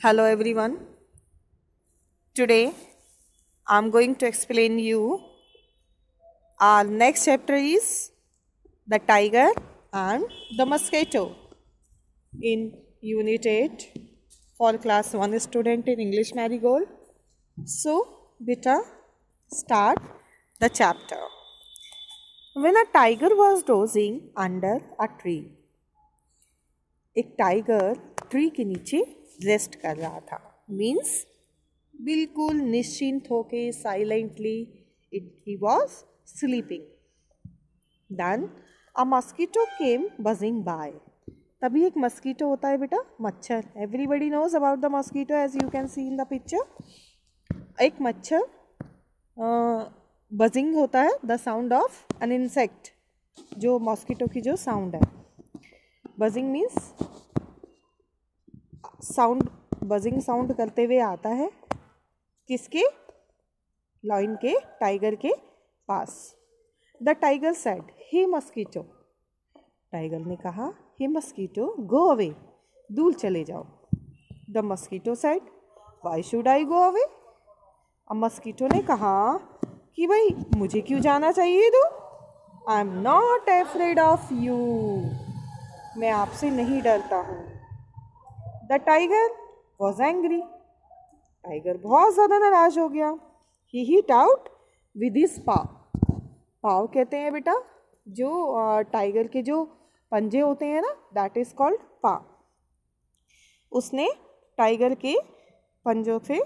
Hello everyone. Today I'm going to explain you our next chapter is the tiger and the mosquito in unit 8 for class 1 student in English Marigold. So beta start the chapter. When a tiger was dozing under a tree. एक tiger tree के नीचे rest कर रहा था. Means बिल्कुल निश्चिंत होके silently he was sleeping. Then a mosquito came buzzing by. तभी एक मस्कीटो होता है बेटा, मच्छर. Everybody knows about the mosquito as you can see in the picture. एक मच्छर बजिंग होता है, the sound of an insect. जो मस्कीटो की जो साउंड है, buzzing means sound. Buzzing sound करते हुए आता है किसके? लायन के, टाइगर के पास. The tiger said, hey mosquito. Tiger ने कहा, हे मस्कीटो गो अवे, दूर चले जाओ. The mosquito said, why should I go away. अब मस्कीटो ने कहा कि भाई मुझे क्यों जाना चाहिए दूर. आई am not afraid of you. मैं आपसे नहीं डरता हूँ. The tiger was angry. Tiger बहुत ज़्यादा नाराज हो गया. ही हिट आउट विद हिज पाव. पाव कहते हैं बेटा जो टाइगर के जो पंजे होते हैं ना, दैट इज कॉल्ड पाव. उसने टाइगर के पंजों से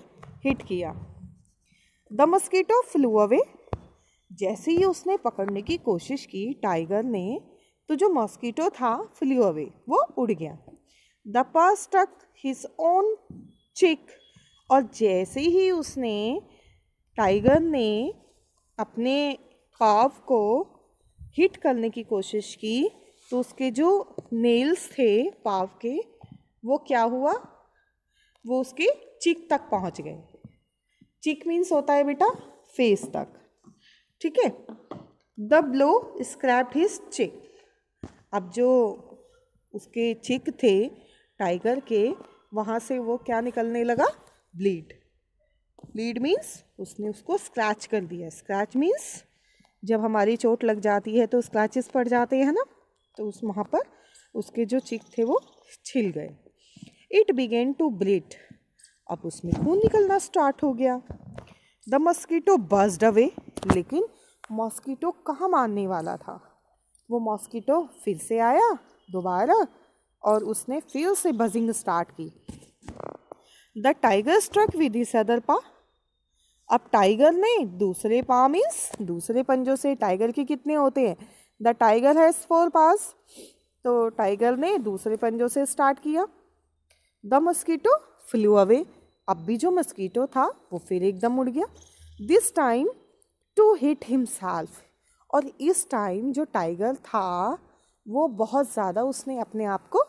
हिट किया. The mosquito flu away. जैसे ही उसने पकड़ने की कोशिश की टाइगर ने, तो जो मॉस्किटो था फ्लू अवे, वो उड़ गया. The paw stuck his own cheek. और जैसे ही उसने, टाइगर ने अपने पाव को हिट करने की कोशिश की, तो उसके जो नेल्स थे पाव के, वो क्या हुआ, वो उसके चिक तक पहुंच गए. चिक मीन्स होता है बेटा फेस तक. ठीक है. द ब्लो स्क्रैप्ड हिज चिक. अब जो उसके चिक थे टाइगर के, वहाँ से वो क्या निकलने लगा? ब्लीड. ब्लीड मीन्स उसने उसको स्क्रैच कर दिया. स्क्रैच मीन्स जब हमारी चोट लग जाती है तो स्क्रैचेस पड़ जाते हैं ना, तो उस वहाँ पर उसके जो चिक थे वो छिल गए. It began to bleed. अब उसमें खून निकलना स्टार्ट हो गया. The mosquito buzzed away. लेकिन मॉस्कीटो कहाँ मानने वाला था. वो मॉस्कीटो फिर से आया दोबारा और उसने फिर से बजिंग स्टार्ट की. The tiger struck with his other paw. अब टाइगर ने दूसरे पा मीन्स दूसरे पंजों से, टाइगर के कितने होते हैं? द टाइगर हैज़ 4 पास. तो टाइगर ने दूसरे पंजों से स्टार्ट किया. The mosquito flu away. अब भी जो मस्कीटो था वो फिर एकदम उड़ गया. This time to hit himself. और इस टाइम जो टाइगर था वो बहुत ज़्यादा उसने अपने आप को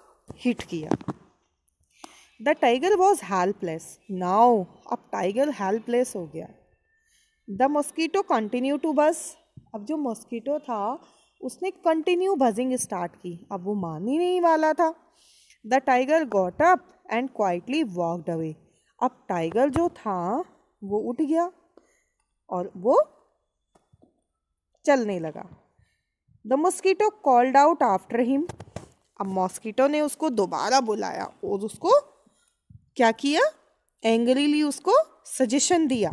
हिट किया. The tiger was helpless now. अब टाइगर हेल्पलेस हो गया. द मॉस्किटो कंटिन्यू टू बज. अब जो मॉस्किटो था उसने कंटिन्यू बजिंग स्टार्ट की. अब वो मान ही नहीं वाला था. The tiger got up and quietly walked away. अब टाइगर जो था वो उठ गया और वो चलने लगा. The mosquito called out after him. अब मॉस्किटो ने उसको दोबारा बुलाया और उसको क्या किया? एंग्रीली उसको सजेशन दिया.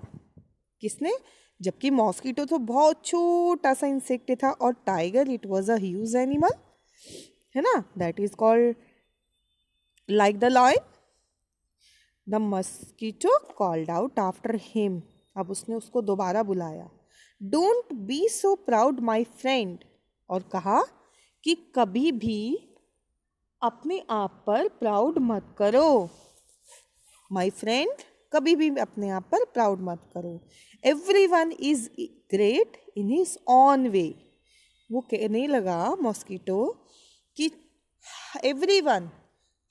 किसने? जबकि मॉस्किटो तो बहुत छोटा सा इंसेक्ट था और tiger it was a huge animal, है ना. That is called like the lion. The mosquito called out after him. अब उसने उसको दोबारा बुलाया. Don't be so proud my friend. और कहा कि कभी भी अपने आप पर प्राउड मत करो. माई फ्रेंड, कभी भी अपने आप पर प्राउड मत करो. Everyone is great in his own way. वो कहने लगा मॉस्किटो कि एवरीवन,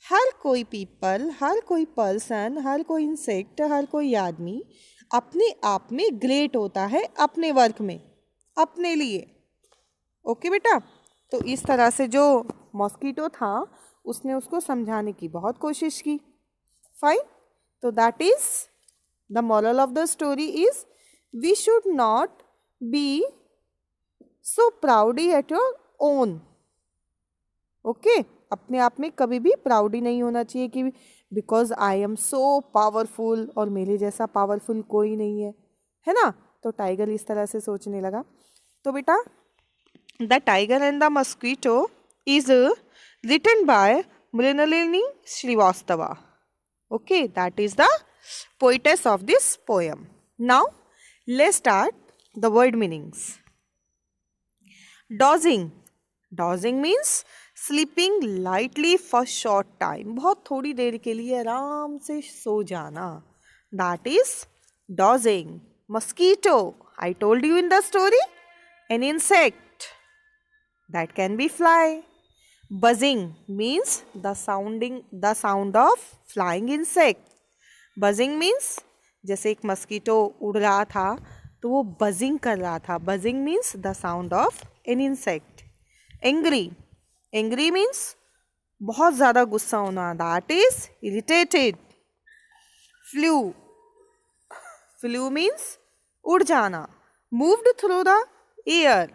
हर कोई पीपल, हर कोई पर्सन, हर कोई इंसेक्ट, हर कोई आदमी अपने आप में ग्रेट होता है अपने वर्क में, अपने लिए. ओके बेटा. तो इस तरह से जो मॉस्किटो था उसने उसको समझाने की बहुत कोशिश की. फाइन. तो that is the moral of the story is we should not be so proudy at your own. Okay, अपने आप में कभी भी प्राउडी नहीं होना चाहिए कि because I am so powerful और मेरे जैसा पावरफुल कोई नहीं है ना. तो टाइगर इस तरह से सोचने लगा. तो बेटा the tiger and the mosquito is written by Mrinalini Srivastava. Okay, that is the poetess of this poem. Now let's start the word meanings. Dozing. Dozing means sleeping lightly for short time. बहुत थोड़ी देर के लिए आराम से सो जाना. That is dozing. Mosquito, I told you in the story, an insect that can be fly. Buzzing means the sound of flying insect. Buzzing means जैसे एक मस्कीटो उड़ रहा था तो वो buzzing कर रहा था. Buzzing means the sound of an insect. Angry. Angry means बहुत ज़्यादा गुस्सा होना. That is irritated. Flew. Flew means उड़ जाना. Moved through the air.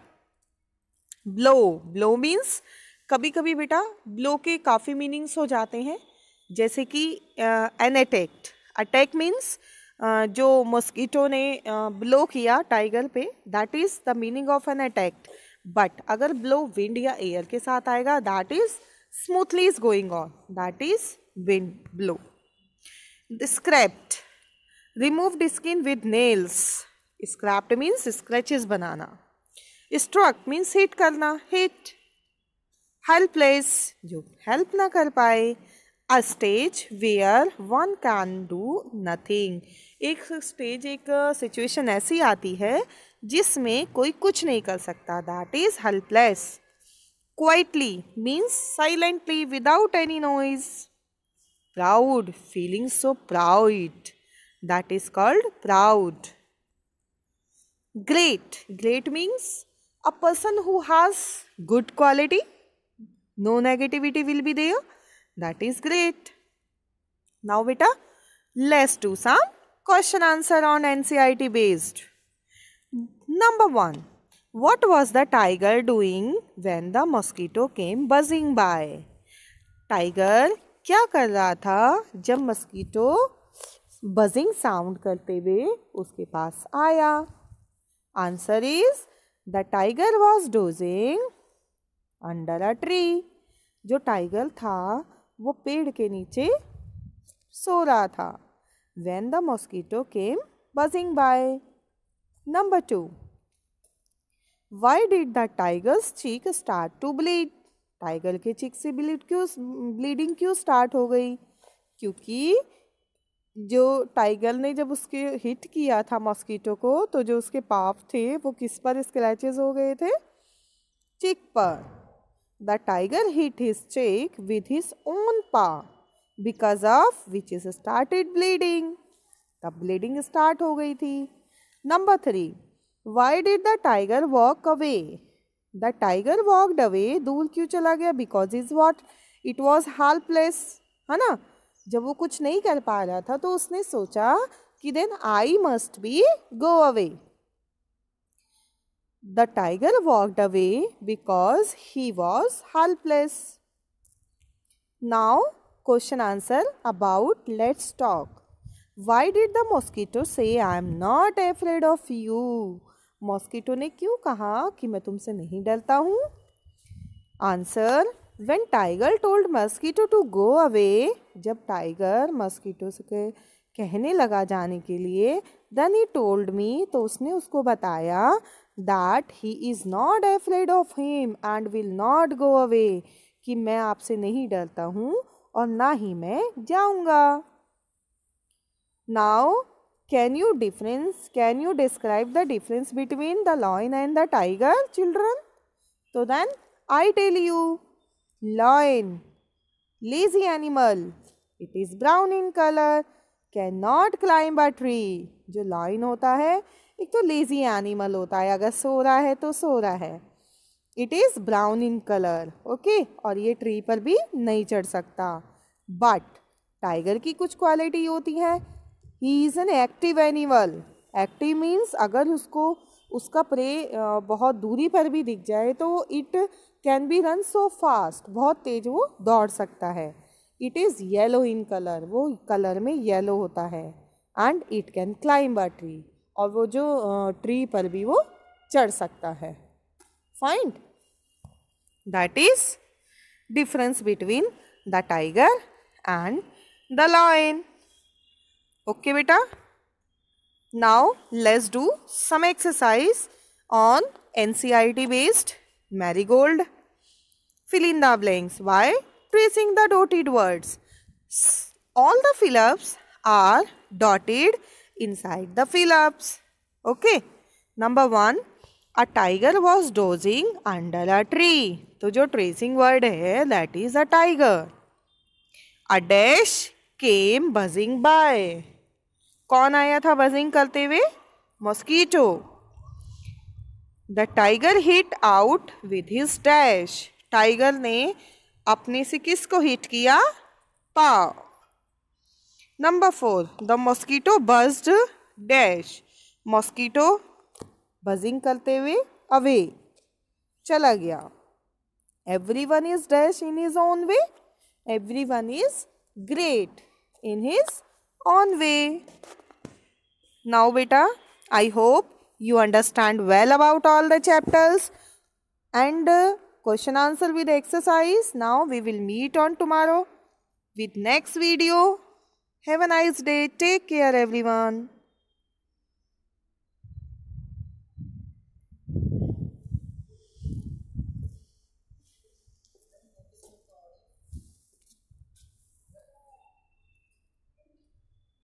Blow. Blow means कभी कभी बेटा ब्लो के काफ़ी मीनिंग्स हो जाते हैं. जैसे कि एन अटैक्ड. अटैक मीन्स जो मस्कीटो ने ब्लो किया टाइगर पे, that is the meaning of an attack. But अगर ब्लो विंड या एयर के साथ आएगा, that is smoothly is going on, that is wind blow. Scrapped. Removed skin with nails. Scrapped means scratches बनाना. Struck means hit करना, hit. Helpless, जो help ना कर पाए. A stage where one can do nothing. एक stage, एक situation ऐसी आती है जिसमें कोई कुछ नहीं कर सकता, that is helpless. Quietly means silently without any noise. Proud, feeling so proud, that is called proud. Great. Great means a person who has good quality. No negativity will be there. That is great. Now beta, let's do some question answer on NCERT based. Number 1. What was the tiger doing when the mosquito came buzzing by? Tiger क्या कर रहा था जब mosquito buzzing sound करते हुए उसके पास आया? Answer is the tiger was dozing under a tree. जो टाइगर था वो पेड़ के नीचे सो रहा था. When the mosquito came buzzing by. Number 2. Why did the tiger's cheek start to bleed? Tiger के चीक से ब्लीडिंग क्यों स्टार्ट हो गई? क्योंकि जो टाइगर ने जब उसके हिट किया था मॉस्किटो को, तो जो उसके पाप थे वो किस पर स्क्रैचेस हो गए थे? चीक पर. The tiger hit his cheek with his own paw because of which is started bleeding. तब ब्लीडिंग स्टार्ट हो गई थी. Number 3. Why did the tiger walk away? The tiger walked away. दूर क्यों चला गया? Because is what, it was helpless, है ना. जब वो कुछ नहीं कर पा रहा था तो उसने सोचा कि then I must be go away. The tiger walked away because he was helpless. Now question answer about let's talk. Why did the mosquito say I am not afraid of you? मॉस्किटो ने क्यों कहा कि मैं तुमसे नहीं डरता हूँ? Answer. When tiger told mosquito to go away, जब टाइगर मस्कीटो से कहने लगा जाने के लिए, then he told me, तो उसने उसको बताया that he is not afraid of him and will not go away, कि मैं आपसे नहीं डरता हूँ और ना ही मैं जाऊँगा. Now can you describe the difference between the lion and the tiger, children? So then I tell you. Lion, lazy animal, it is brown in color, cannot climb a tree. जो lion होता है एक तो lazy animal होता है, अगर सो रहा है तो सो रहा है. It is brown in color, okay? और ये ट्री पर भी नहीं चढ़ सकता. But टाइगर की कुछ क्वालिटी होती है, he is an active animal. Active means अगर उसको उसका प्रे बहुत दूरी पर भी दिख जाए तो it can be run so fast, बहुत तेज वो दौड़ सकता है। It is yellow in colour, वो कलर में येलो होता है। And it can climb a tree, और वो जो ट्री पर भी वो चढ़ सकता है। Find that is difference between the tiger and the lion. Okay बेटा, now let's do some exercise on NCERT based marigold. Fill in the blanks by tracing the dotted words. All the fill-ups are dotted inside the fill-ups. Okay. Number 1, a tiger was dozing under a tree. तो जो tracing word है that is a tiger. A dash came buzzing by. कौन आया था buzzing करते हुए? Mosquito. The tiger hit out with his dash. Tiger ने अपने से किसको हिट किया? पाव. Number 4, the mosquito buzzed dash. Mosquito buzzing करते हुए अवे चला गया. Everyone is dash in his own way. Everyone is great in his own way. Now beta, I hope you understand well about all the chapters and question answer with exercise. Now we will meet on tomorrow with next video. Have a nice day. Take care everyone.